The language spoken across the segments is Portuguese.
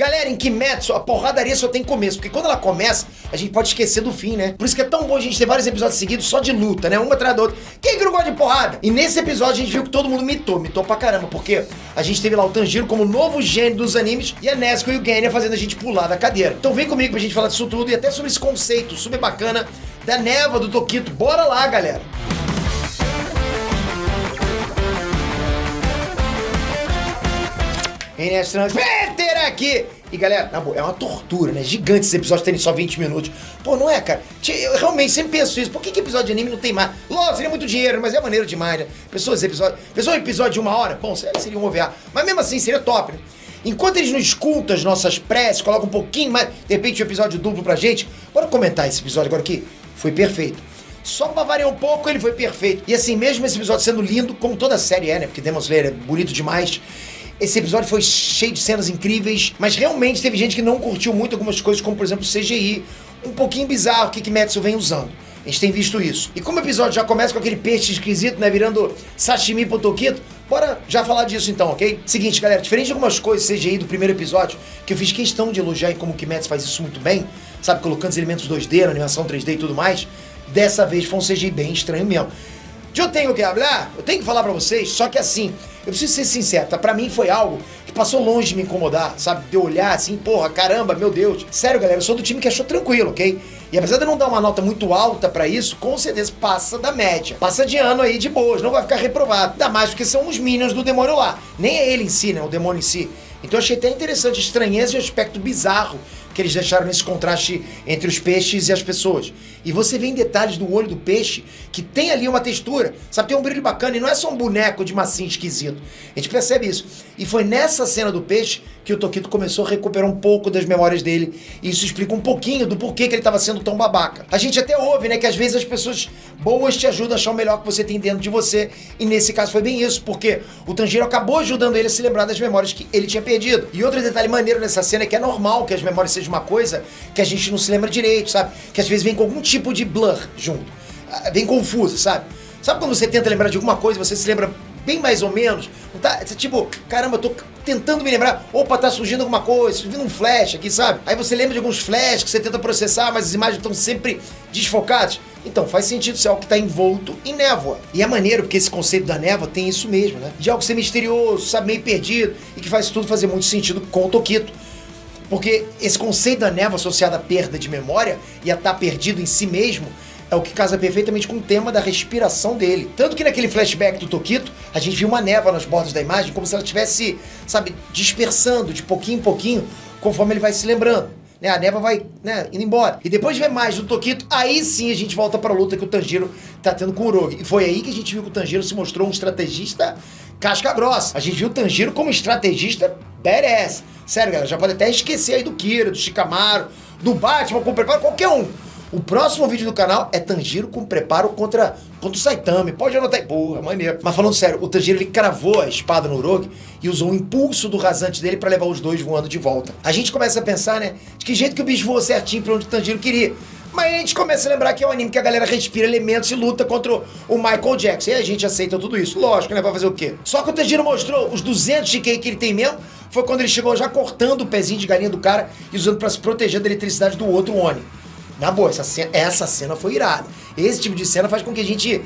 Galera, em Kimetsu, a porradaria só tem começo, porque quando ela começa, a gente pode esquecer do fim, né? Por isso que é tão bom a gente ter vários episódios seguidos só de luta, né? Uma atrás da outra. Quem que não gosta de porrada? E nesse episódio a gente viu que todo mundo mitou pra caramba, porque a gente teve lá o Tanjiro como novo gênio dos animes e a Nezuko e o Genya fazendo a gente pular da cadeira. Então vem comigo pra gente falar disso tudo e até sobre esse conceito super bacana da névoa do Tokito. Bora lá, galera! NS Transmitter aqui! E galera, na boa, é uma tortura, né? Gigante esses episódios terem só 20 minutos. Pô, não é, cara? Eu realmente sempre penso isso. Por que episódio de anime não tem mais? Lógico, seria muito dinheiro, mas é maneiro demais, né? Um episódio de 1 hora? Bom, seria um OVA. Mas mesmo assim, seria top, né? Enquanto eles não escutam as nossas preces, colocam um pouquinho mais, de repente um episódio duplo pra gente, bora comentar esse episódio agora aqui. Foi perfeito. Só pra variar um pouco, ele foi perfeito. E assim, mesmo esse episódio sendo lindo, como toda a série é, né? Porque Demon Slayer é bonito demais. Esse episódio foi cheio de cenas incríveis, mas realmente teve gente que não curtiu muito algumas coisas, como por exemplo o CGI, um pouquinho bizarro que Kimetsu vem usando. A gente tem visto isso. E como o episódio já começa com aquele peixe esquisito, né, virando sashimi pro Tokito, bora já falar disso então, ok? Seguinte, galera, diferente de algumas coisas CGI do primeiro episódio, que eu fiz questão de elogiar em como o Kimetsu faz isso muito bem, sabe, colocando os elementos 2D, na animação 3D e tudo mais, dessa vez foi um CGI bem estranho mesmo. Eu tenho que falar, eu tenho que falar pra vocês, só que assim, eu preciso ser sincero, tá? Pra mim foi algo que passou longe de me incomodar, sabe? De eu olhar assim, porra, caramba, meu Deus. Sério, galera, eu sou do time que achou tranquilo, ok? E apesar de eu não dar uma nota muito alta pra isso, com certeza passa da média. Passa de ano aí de boas, não vai ficar reprovado. Ainda mais porque são os minions do demônio lá. Nem é ele em si, né? O demônio em si. Então eu achei até interessante a estranheza e o aspecto bizarro que eles deixaram nesse contraste entre os peixes e as pessoas. E você vê em detalhes do olho do peixe que tem ali uma textura, sabe, tem um brilho bacana e não é só um boneco de massinha esquisito. A gente percebe isso. E foi nessa cena do peixe que o Tokito começou a recuperar um pouco das memórias dele. E isso explica um pouquinho do porquê que ele estava sendo tão babaca. A gente até ouve, né, que às vezes as pessoas boas te ajudam a achar o melhor que você tem dentro de você. E nesse caso foi bem isso, porque o Tanjiro acabou ajudando ele a se lembrar das memórias que ele tinha perdido. E outro detalhe maneiro nessa cena é que é normal que as memórias sejam uma coisa que a gente não se lembra direito, sabe? Que às vezes vem com algum tipo de blur junto. Bem confuso, sabe? Sabe quando você tenta lembrar de alguma coisa, você se lembra bem mais ou menos? Tá, tipo, caramba, eu tô tentando me lembrar. Opa, tá surgindo alguma coisa, surgindo um flash aqui, sabe? Aí você lembra de alguns flashes que você tenta processar, mas as imagens estão sempre desfocadas. Então, faz sentido ser algo que está envolto em névoa. E é maneiro, porque esse conceito da névoa tem isso mesmo, né? De algo ser misterioso, sabe, meio perdido, e que faz tudo fazer muito sentido com o Tokito. Porque esse conceito da névoa associado à perda de memória e a estar perdido em si mesmo é o que casa perfeitamente com o tema da respiração dele. Tanto que naquele flashback do Tokito, a gente viu uma névoa nas bordas da imagem, como se ela estivesse, sabe, dispersando de pouquinho em pouquinho, conforme ele vai se lembrando. Né, a névoa vai, né, indo embora. E depois de ver mais do Tokito, aí sim a gente volta pra luta que o Tanjiro tá tendo com o Urogi. E foi aí que a gente viu que o Tanjiro se mostrou um estrategista casca grossa. A gente viu o Tanjiro como estrategista badass. Sério, galera, já pode até esquecer aí do Kira, do Shikamaru, do Batman com preparo, qualquer um. O próximo vídeo do canal é Tanjiro com preparo contra o Saitama. Pode anotar aí. Porra, maneiro. Mas falando sério, o Tanjiro ele cravou a espada no Urogi e usou o impulso do rasante dele pra levar os dois voando de volta. A gente começa a pensar, né, de que jeito que o bicho voou certinho pra onde o Tanjiro queria. Mas a gente começa a lembrar que é um anime que a galera respira elementos e luta contra o Michael Jackson. E a gente aceita tudo isso. Lógico, né? Vai fazer o quê? Só que o Tanjiro mostrou os 200 de QI que ele tem mesmo. Foi quando ele chegou já cortando o pezinho de galinha do cara e usando pra se proteger da eletricidade do outro Oni. Na boa, essa cena foi irada. Esse tipo de cena faz com que a gente...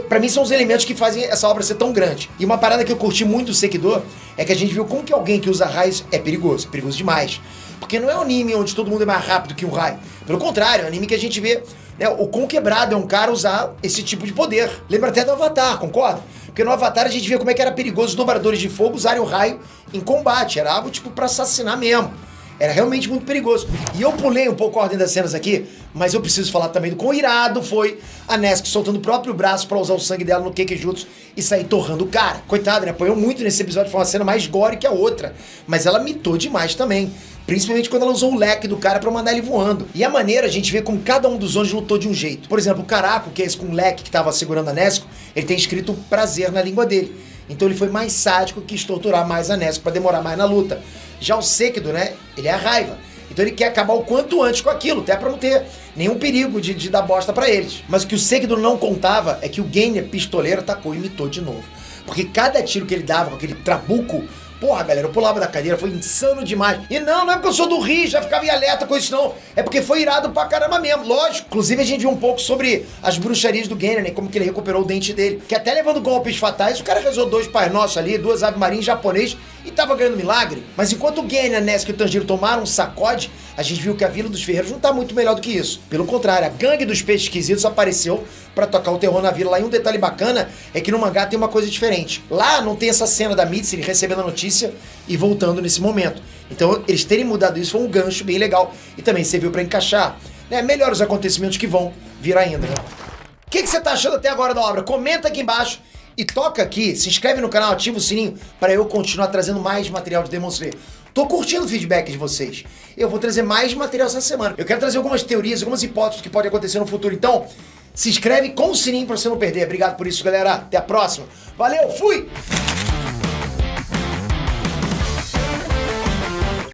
pra mim são os elementos que fazem essa obra ser tão grande. E uma parada que eu curti muito do Sekidô é que a gente viu como que alguém que usa raios é perigoso demais. Porque não é um anime onde todo mundo é mais rápido que um raio. Pelo contrário, é um anime que a gente vê, né, o quão quebrado é um cara usar esse tipo de poder. Lembra até do Avatar, concorda? Porque no Avatar a gente vê como é que era perigoso os dobradores de fogo usarem o raio em combate. Era algo tipo pra assassinar mesmo. Era realmente muito perigoso. E eu pulei um pouco a ordem das cenas aqui, mas eu preciso falar também do quão irado foi a Nezuko soltando o próprio braço pra usar o sangue dela no Kekijutsu e sair torrando o cara. Coitada, né? Apanhou muito nesse episódio, foi uma cena mais gore que a outra. Mas ela mitou demais também. Principalmente quando ela usou o leque do cara pra mandar ele voando. E a maneira, a gente vê como cada um dos Onis lutou de um jeito. Por exemplo, o Karako, que é esse com o leque que tava segurando a Nezuko, ele tem escrito prazer na língua dele. Então ele foi mais sádico, quis torturar mais a Nezuko pra demorar mais na luta. Já o Sekido, né, ele é a raiva. Então ele quer acabar o quanto antes com aquilo, até pra não ter nenhum perigo de dar bosta pra eles. Mas o que o Sekido não contava é que o Genya, pistoleiro, atacou e imitou de novo. Porque cada tiro que ele dava com aquele trabuco Porra, galera, eu pulava da cadeira, foi insano demais. E não é porque eu sou do Rio, já ficava em alerta com isso, não. É porque foi irado pra caramba mesmo, lógico. Inclusive, a gente viu um pouco sobre as bruxarias do Genner, né? Como que ele recuperou o dente dele. Que até levando golpes fatais, o cara rezou 2 Pai Nosso ali, 2 Ave Maria em japonês e tava ganhando milagre. Mas enquanto o Genner, a Nesk e o Tanjiro tomaram um sacode, a gente viu que a Vila dos Ferreiros não tá muito melhor do que isso. Pelo contrário, a gangue dos peixes esquisitos apareceu pra tocar o terror na vila lá. E um detalhe bacana é que no mangá tem uma coisa diferente. Lá não tem essa cena da Mitsuri recebendo a notícia e voltando nesse momento. Então, eles terem mudado isso foi um gancho bem legal. E também serviu pra encaixar, né, melhor os acontecimentos que vão vir ainda, né? O que você tá achando até agora da obra? Comenta aqui embaixo e toca aqui, se inscreve no canal, ativa o sininho para eu continuar trazendo mais material de Demon Slayer. Tô curtindo o feedback de vocês. Eu vou trazer mais material essa semana. Eu quero trazer algumas teorias, algumas hipóteses que podem acontecer no futuro. Então, se inscreve com o sininho para você não perder. Obrigado por isso, galera. Até a próxima. Valeu, fui!